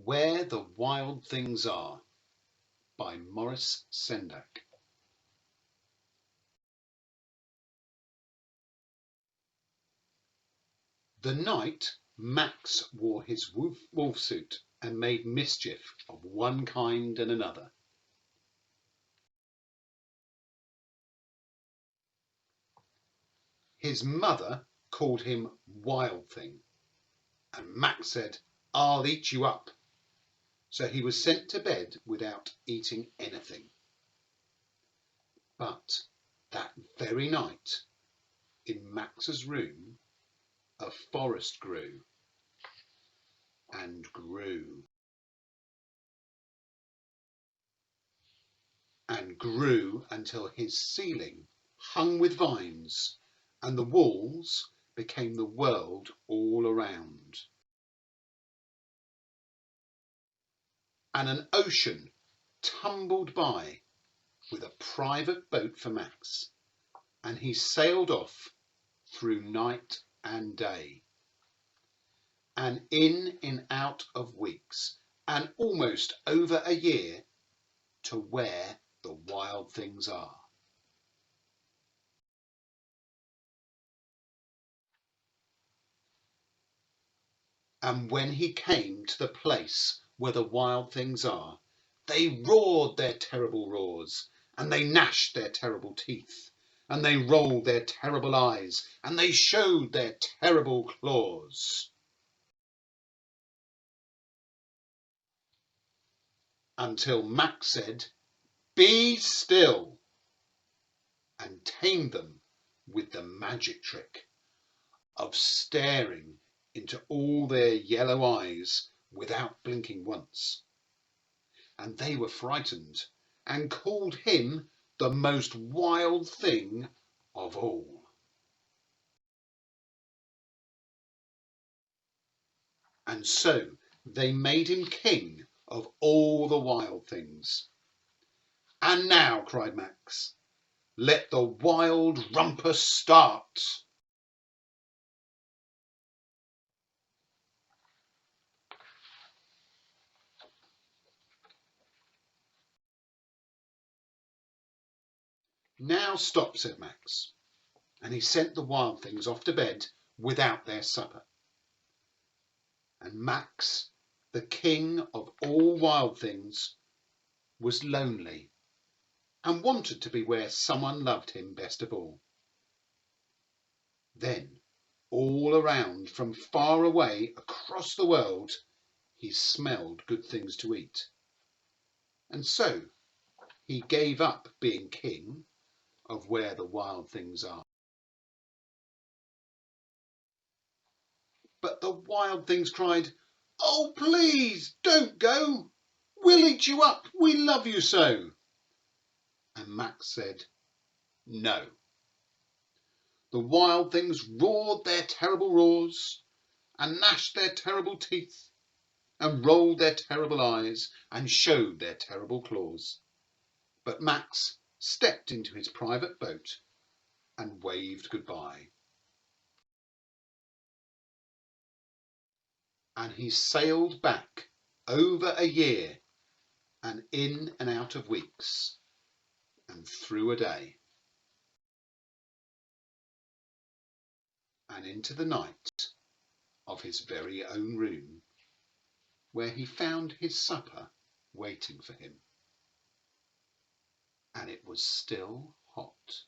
Where the Wild Things Are by Maurice Sendak. The night Max wore his wolf suit and made mischief of one kind and another. His mother called him Wild Thing, and Max said, "I'll eat you up." So he was sent to bed without eating anything. But that very night, in Max's room, a forest grew and grew and grew until his ceiling hung with vines and the walls became the world all around. And an ocean tumbled by with a private boat for Max, and he sailed off through night and day, and in and out of weeks, and almost over a year, to where the wild things are. And when he came to the place where the wild things are, they roared their terrible roars, and they gnashed their terrible teeth, and they rolled their terrible eyes, and they showed their terrible claws. Until Max said, "Be still," and tamed them with the magic trick of staring into all their yellow eyes without blinking once. And they were frightened and called him the most wild thing of all. And so they made him king of all the wild things. "And now," cried Max, "let the wild rumpus start." "Now stop," said Max, and he sent the wild things off to bed without their supper. And Max, the king of all wild things, was lonely and wanted to be where someone loved him best of all. Then, all around, from far away across the world, he smelled good things to eat. And so he gave up being king of where the wild things are. But the wild things cried, "Oh, please don't go. We'll eat you up. We love you so." And Max said, "No." The wild things roared their terrible roars, and gnashed their terrible teeth, and rolled their terrible eyes, and showed their terrible claws. But Max stepped into his private boat and waved goodbye. And he sailed back over a year, and in and out of weeks, and through a day, and into the night of his very own room, where he found his supper waiting for him. And it was still hot.